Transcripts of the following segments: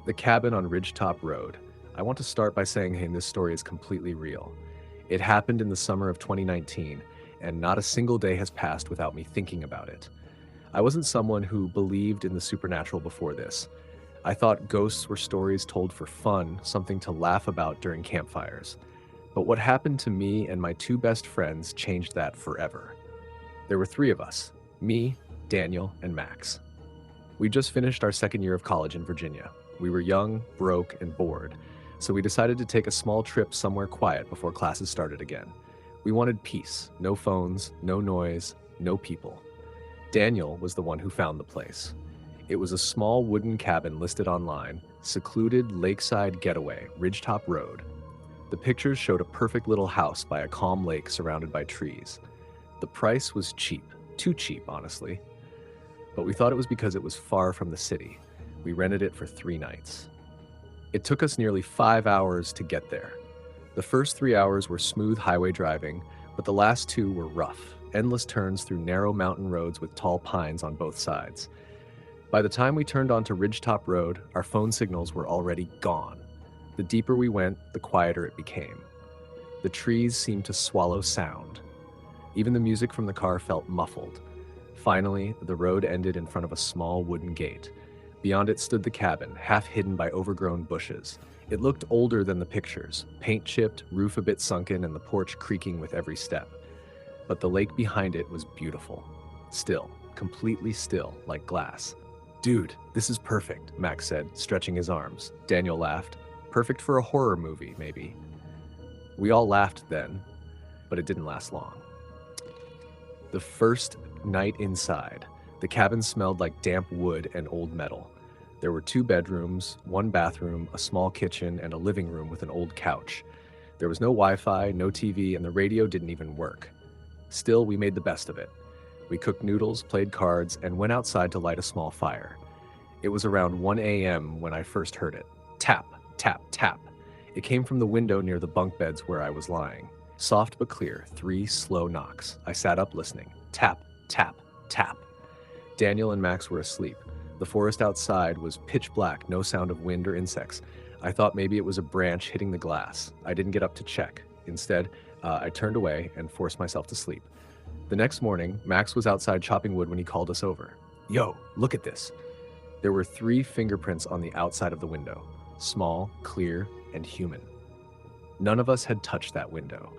The cabin on Ridgetop Road. I want to start by saying, hey, this story is completely real. It happened in the summer of 2019, and not a single day has passed without me thinking about it. I wasn't someone who believed in the supernatural before this. I thought ghosts were stories told for fun, something to laugh about during campfires. But what happened to me and my two best friends changed that forever. There were three of us: me, Daniel, and Max. We just finished our second year of college in Virginia. We were young, broke, and bored, so we decided to take a small trip somewhere quiet before classes started again. We wanted peace, no phones, no noise, no people. Daniel was the one who found the place. It was a small wooden cabin listed online, secluded lakeside getaway, Ridgetop Road. The pictures showed a perfect little house by a calm lake surrounded by trees. The price was cheap, too cheap, honestly. But we thought it was because it was far from the city. We rented it for 3 nights. It took us nearly 5 hours to get there. The first 3 hours were smooth highway driving, but the last 2 were rough, endless turns through narrow mountain roads with tall pines on both sides. By the time we turned onto Ridgetop Road, our phone signals were already gone. The deeper we went, the quieter it became. The trees seemed to swallow sound. Even the music from the car felt muffled. Finally, the road ended in front of a small wooden gate. Beyond it stood the cabin, half hidden by overgrown bushes. It looked older than the pictures, paint chipped, roof a bit sunken, and the porch creaking with every step. But the lake behind it was beautiful. Still, completely still, like glass. "Dude, this is perfect," Max said, stretching his arms. Daniel laughed. "Perfect for a horror movie, maybe." We all laughed then, but it didn't last long. The first night inside, the cabin smelled like damp wood and old metal. There were 2 bedrooms, 1 bathroom, a small kitchen, and a living room with an old couch. There was no Wi-Fi, no TV, and the radio didn't even work. Still, we made the best of it. We cooked noodles, played cards, and went outside to light a small fire. It was around 1 a.m. when I first heard it. Tap, tap, tap. It came from the window near the bunk beds where I was lying. Soft but clear, 3 slow knocks. I sat up listening. Tap, tap, tap. Daniel and Max were asleep. The forest outside was pitch black, no sound of wind or insects. I thought maybe it was a branch hitting the glass. I didn't get up to check. Instead, I turned away and forced myself to sleep. The next morning, Max was outside chopping wood when he called us over. "Yo, look at this." There were 3 fingerprints on the outside of the window. Small, clear, and human. None of us had touched that window.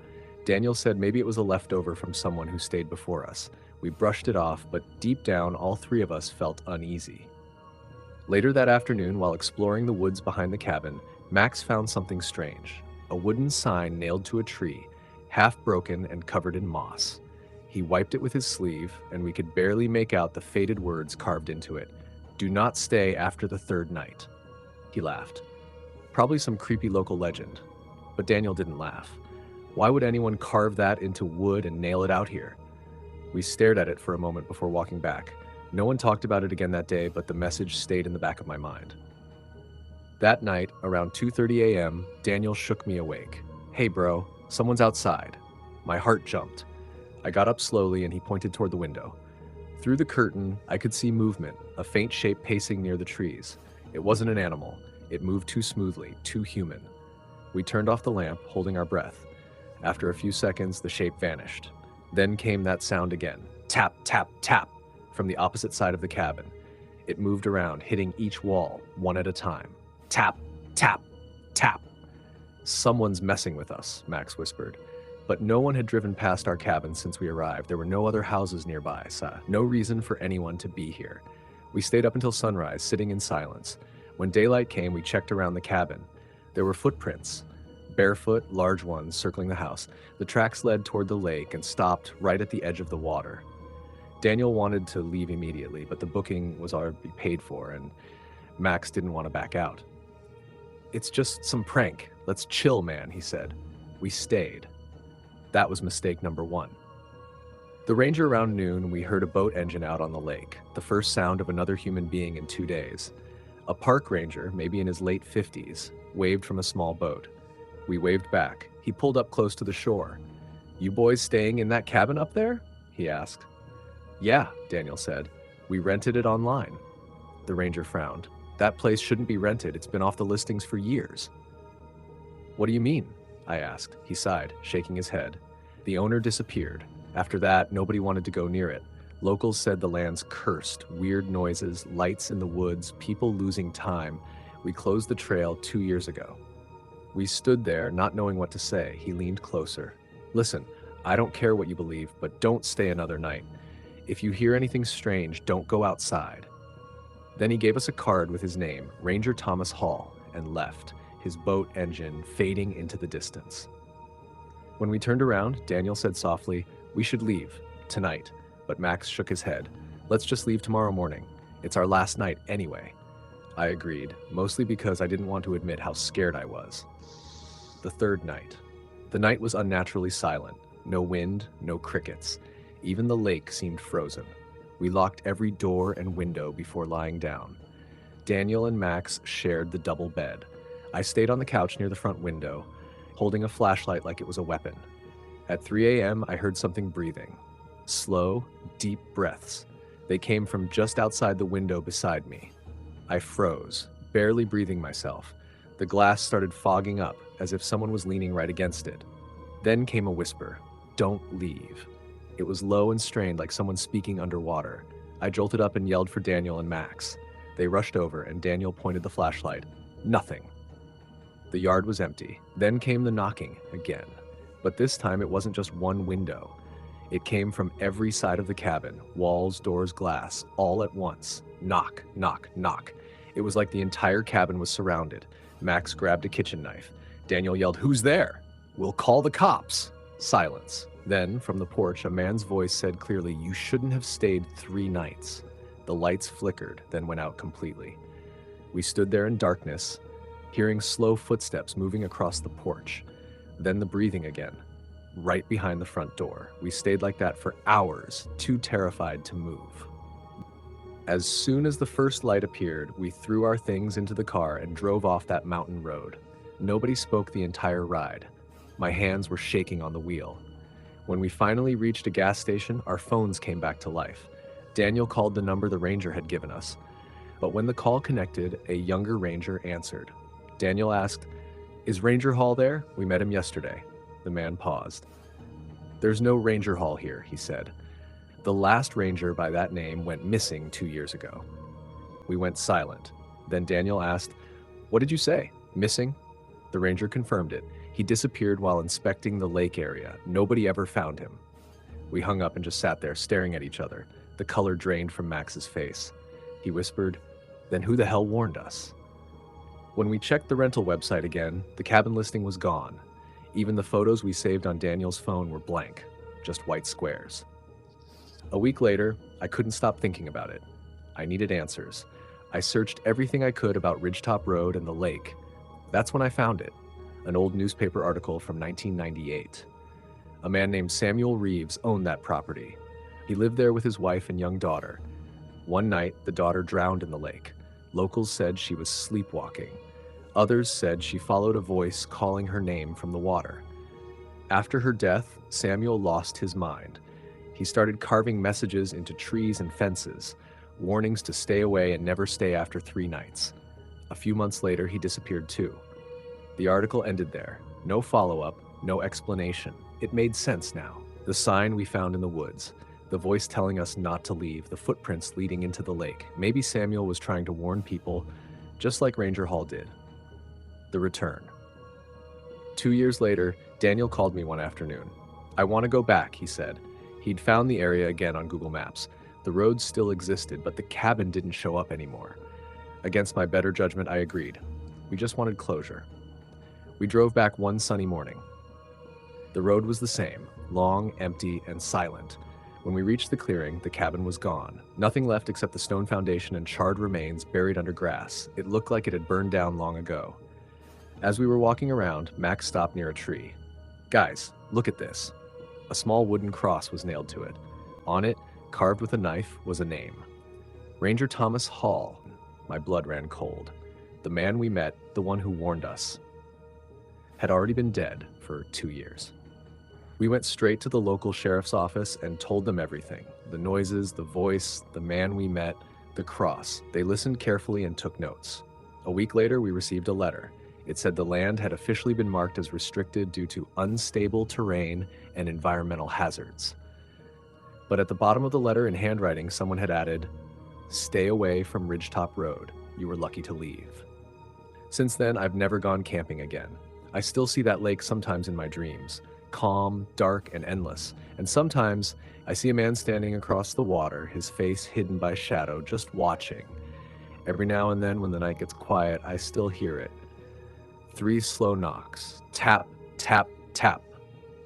Daniel said maybe it was a leftover from someone who stayed before us. We brushed it off, but deep down, all 3 of us felt uneasy. Later that afternoon, while exploring the woods behind the cabin, Max found something strange. A wooden sign nailed to a tree, half broken and covered in moss. He wiped it with his sleeve, and we could barely make out the faded words carved into it. "Do not stay after the 3rd night." He laughed. Probably some creepy local legend. But Daniel didn't laugh. Why would anyone carve that into wood and nail it out here? We stared at it for a moment before walking back. No one talked about it again that day, but the message stayed in the back of my mind. That night, around 2:30 a.m., Daniel shook me awake. "Hey bro, someone's outside." My heart jumped. I got up slowly and he pointed toward the window. Through the curtain, I could see movement, a faint shape pacing near the trees. It wasn't an animal. It moved too smoothly, too human. We turned off the lamp, holding our breath. After a few seconds, the shape vanished. Then came that sound again. Tap, tap, tap, from the opposite side of the cabin. It moved around, hitting each wall, one at a time. Tap, tap, tap. "Someone's messing with us," Max whispered. But no one had driven past our cabin since we arrived. There were no other houses nearby, so no reason for anyone to be here. We stayed up until sunrise, sitting in silence. When daylight came, we checked around the cabin. There were footprints, barefoot, large ones, circling the house. The tracks led toward the lake and stopped right at the edge of the water. Daniel wanted to leave immediately, but the booking was already paid for, and Max didn't want to back out. "It's just some prank. Let's chill, man," he said. We stayed. That was mistake number 1. The ranger around noon, we heard a boat engine out on the lake, the first sound of another human being in 2 days. A park ranger, maybe in his late 50s, waved from a small boat. We waved back. He pulled up close to the shore. "You boys staying in that cabin up there?" he asked. "Yeah," Daniel said. "We rented it online." The ranger frowned. That place shouldn't be rented. It's been off the listings for years. What do you mean? I asked. He sighed, shaking his head. The owner disappeared. After that, nobody wanted to go near it. Locals said the land's cursed, weird noises, lights in the woods, people losing time. We closed the trail 2 years ago. We stood there, not knowing what to say. He leaned closer. Listen, I don't care what you believe, but don't stay another night. If you hear anything strange, don't go outside. Then he gave us a card with his name, Ranger Thomas Hall, and left, his boat engine fading into the distance. When we turned around, Daniel said softly, "We should leave, tonight." But Max shook his head. "Let's just leave tomorrow morning. It's our last night anyway." I agreed, mostly because I didn't want to admit how scared I was. The third night. The night was unnaturally silent. No wind, no crickets. Even the lake seemed frozen. We locked every door and window before lying down. Daniel and Max shared the double bed. I stayed on the couch near the front window, holding a flashlight like it was a weapon. At 3 a.m., I heard something breathing. Slow, deep breaths. They came from just outside the window beside me. I froze, barely breathing myself. The glass started fogging up, as if someone was leaning right against it. Then came a whisper, "Don't leave." It was low and strained, like someone speaking underwater. I jolted up and yelled for Daniel and Max. They rushed over, and Daniel pointed the flashlight. Nothing. The yard was empty. Then came the knocking again. But this time it wasn't just one window. It came from every side of the cabin, walls, doors, glass, all at once. Knock, knock, knock. It was like the entire cabin was surrounded. Max grabbed a kitchen knife. Daniel yelled, "Who's there?" "We'll call the cops." Silence. Then, from the porch, a man's voice said clearly, "You shouldn't have stayed 3 nights." The lights flickered, then went out completely. We stood there in darkness, hearing slow footsteps moving across the porch. Then the breathing again, right behind the front door. We stayed like that for hours, too terrified to move. As soon as the first light appeared, we threw our things into the car and drove off that mountain road. Nobody spoke the entire ride. My hands were shaking on the wheel. When we finally reached a gas station, our phones came back to life. Daniel called the number the ranger had given us. But when the call connected, a younger ranger answered. Daniel asked, "Is Ranger Hall there? We met him yesterday." The man paused. "There's no Ranger Hall here," he said. "The last ranger by that name went missing 2 years ago." We went silent. Then Daniel asked, "What did you say? Missing?" The ranger confirmed it. He disappeared while inspecting the lake area. Nobody ever found him. We hung up and just sat there staring at each other. The color drained from Max's face. He whispered, "Then who the hell warned us?" When we checked the rental website again, the cabin listing was gone. Even the photos we saved on Daniel's phone were blank, just white squares. A week later, I couldn't stop thinking about it. I needed answers. I searched everything I could about Ridgetop Road and the lake. That's when I found it, an old newspaper article from 1998. A man named Samuel Reeves owned that property. He lived there with his wife and young daughter. One night, the daughter drowned in the lake. Locals said she was sleepwalking. Others said she followed a voice calling her name from the water. After her death, Samuel lost his mind. He started carving messages into trees and fences, warnings to stay away and never stay after 3 nights. A few months later, he disappeared too. The article ended there. No follow-up, no explanation. It made sense now. The sign we found in the woods, the voice telling us not to leave, the footprints leading into the lake. Maybe Samuel was trying to warn people, just like Ranger Hall did. The return. 2 years later, Daniel called me one afternoon. "I want to go back," he said. He'd found the area again on Google Maps. The road still existed, but the cabin didn't show up anymore. Against my better judgment, I agreed. We just wanted closure. We drove back one sunny morning. The road was the same, long, empty, and silent. When we reached the clearing, the cabin was gone. Nothing left except the stone foundation and charred remains buried under grass. It looked like it had burned down long ago. As we were walking around, Max stopped near a tree. "Guys, look at this." A small wooden cross was nailed to it. On it, carved with a knife, was a name. Ranger Thomas Hall. My blood ran cold. The man we met, the one who warned us, had already been dead for 2 years. We went straight to the local sheriff's office and told them everything. The noises, the voice, the man we met. The cross. They listened carefully and took notes. A week later, we received a letter. It said the land had officially been marked as restricted due to unstable terrain and environmental hazards. But at the bottom of the letter in handwriting, someone had added, "Stay away from Ridgetop Road. You were lucky to leave." Since then, I've never gone camping again. I still see that lake sometimes in my dreams, calm, dark, and endless. And sometimes I see a man standing across the water, his face hidden by shadow, just watching. Every now and then, when the night gets quiet, I still hear it. 3 slow knocks, tap, tap, tap,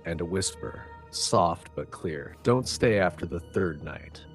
and a whisper, soft but clear. Don't stay after the third night.